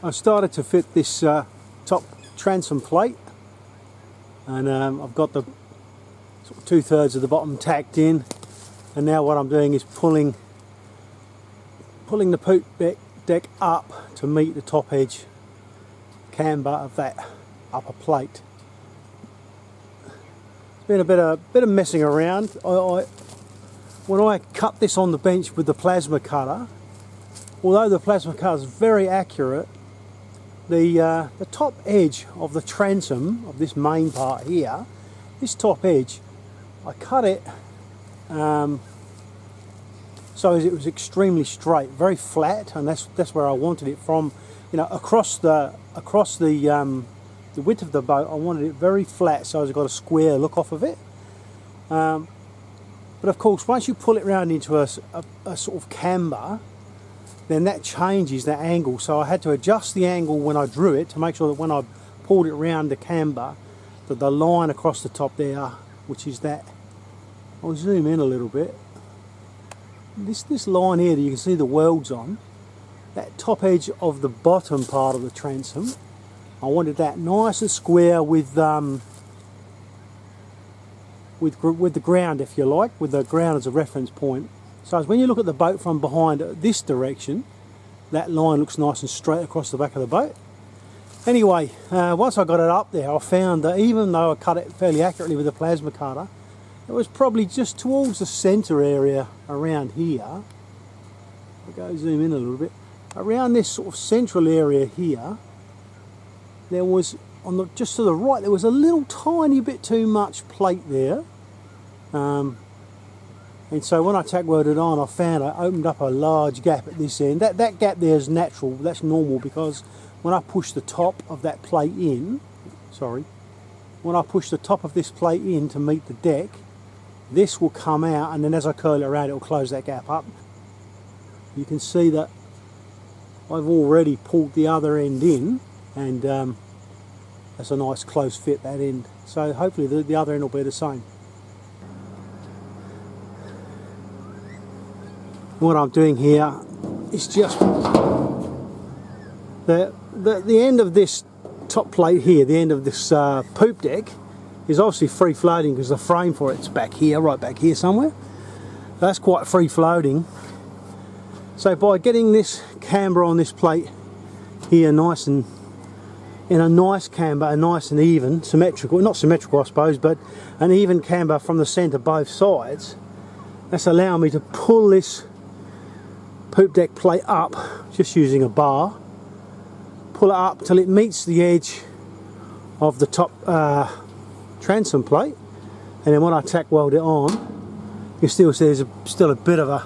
I started to fit this top transom plate, and I've got the sort of 2/3 of the bottom tacked in, and now what I'm doing is pulling the poop deck up to meet the top edge camber of that upper plate. It's been a bit of messing around. When I cut this on the bench with the plasma cutter, although the plasma cutter is very accurate, the top edge of the transom of this main part here, this top edge, I cut it so as it was extremely straight, very flat, and that's where I wanted it from. You know, across the width of the boat, I wanted it very flat, so I've got a square look off of it. But of course, once you pull it round into a sort of camber, then that changes that angle. So I had to adjust the angle when I drew it to make sure that when I pulled it round the camber, that the line across the top there, which is that, I'll zoom in a little bit. This line here that you can see the welds on, that top edge of the bottom part of the transom, I wanted that nice and square with the ground, if you like, with the ground as a reference point. So as when you look at the boat from behind this direction, that line looks nice and straight across the back of the boat. Anyway, once I got it up there, I found that even though I cut it fairly accurately with a plasma cutter, it was probably just towards the centre area around here. I'll go zoom in a little bit. Around this sort of central area here, there was, just to the right, there was a little tiny bit too much plate there. And so when I tack welded on, I found I opened up a large gap at this end. That gap there is natural, that's normal, because when I push the top of that plate in, when I push the top of this plate in to meet the deck, this will come out, and then as I curl it around, it will close that gap up. You can see that I've already pulled the other end in, and that's a nice close fit, that end. So hopefully the other end will be the same. What I'm doing here is just the end of this top plate here, the end of this poop deck, is obviously free floating because the frame for it's back here, right back here somewhere. That's quite free floating. So by getting this camber on this plate here nice and in a nice camber, a nice and even, symmetrical, not symmetrical I suppose, but an even camber from the centre both sides, that's allowing me to pull this poop deck plate up just using a bar, pull it up till it meets the edge of the top transom plate, and then when I tack weld it on, you still see there's still a bit of a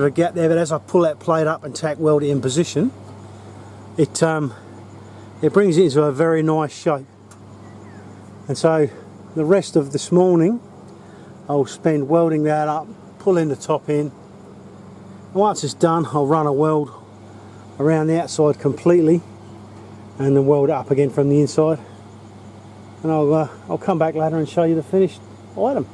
gap there, but as I pull that plate up and tack weld it in position, it brings it into a very nice shape. And so the rest of this morning I'll spend welding that up, pulling the top in. Once it's done, I'll run a weld around the outside completely and then weld it up again from the inside. And I'll come back later and show you the finished item.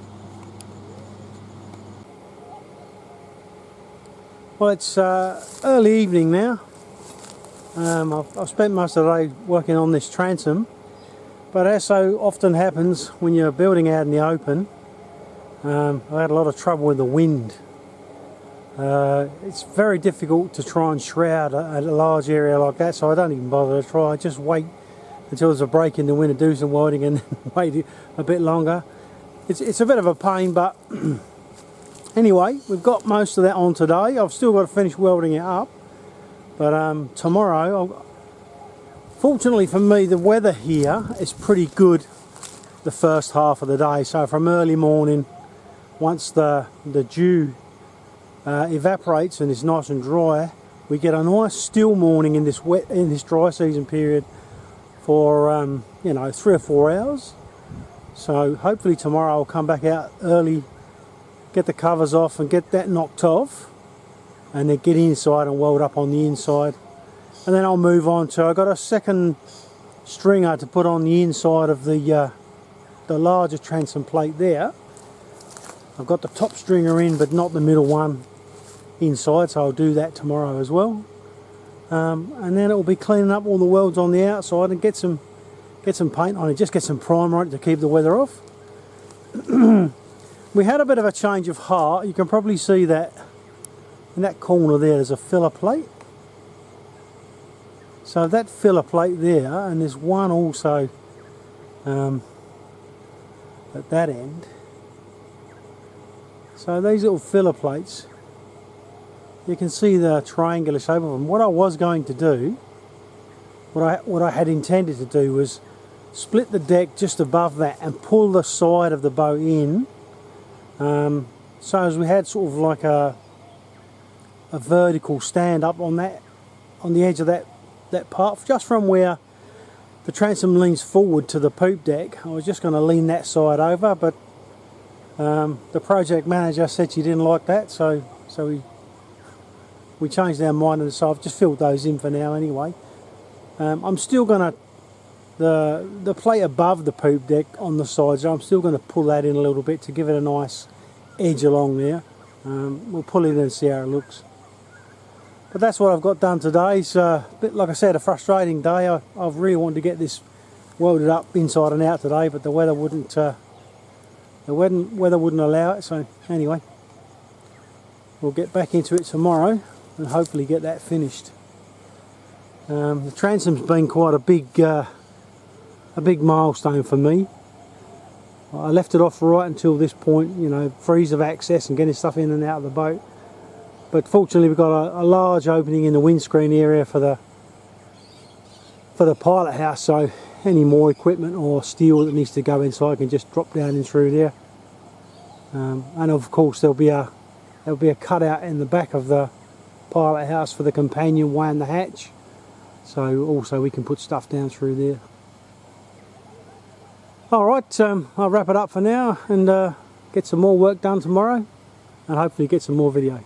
Well, it's early evening now. I've spent most of the day working on this transom, but as so often happens when you're building out in the open, I had a lot of trouble with the wind. It's very difficult to try and shroud a large area like that, so I don't even bother to try. I just wait until there's a break in the wind and do some welding, and then wait a bit longer. It's a bit of a pain, but anyway, we've got most of that on today. I've still got to finish welding it up, but tomorrow, fortunately for me, the weather here is pretty good the first half of the day. So from early morning, once the dew evaporates and is nice and dry, we get a nice still morning in this dry season period for 3 or 4 hours. So hopefully tomorrow I'll come back out early, get the covers off and get that knocked off, and then get inside and weld up on the inside, and then I'll move on to, I've got a second stringer to put on the inside of the larger transom plate there. I've got the top stringer in but not the middle one inside, so I'll do that tomorrow as well. and then it will be cleaning up all the welds on the outside and get some paint on it, just get some primer on it to keep the weather off. We had a bit of a change of heart. You can probably see that in that corner there's a filler plate. So that filler plate there, and there's one also at that end. So these little filler plates, you can see the triangular shape of them. What I was going to do, what I had intended to do was split the deck just above that and pull the side of the boat in, so as we had sort of like a vertical stand up on the edge of that part, just from where the transom leans forward to the poop deck. I was just going to lean that side over, but the project manager said she didn't like that, so we changed our mind, and so I've just filled those in for now anyway. I'm still going to, the plate above the poop deck on the sides, I'm still going to pull that in a little bit to give it a nice edge along there. We'll pull it in and see how it looks. But that's what I've got done today. It's a bit, like I said, a frustrating day. I've really wanted to get this welded up inside and out today, but the weather wouldn't allow it. So anyway, we'll get back into it tomorrow and hopefully get that finished. The transom's been quite a big milestone for me. I left it off right until this point, you know, for ease of access and getting stuff in and out of the boat. But fortunately we've got a large opening in the windscreen area for the pilot house, so any more equipment or steel that needs to go inside can just drop down in through there. And of course there'll be a cutout in the back of the pilot house for the companionway and the hatch, so also we can put stuff down through there. Alright, I'll wrap it up for now and get some more work done tomorrow and hopefully get some more video.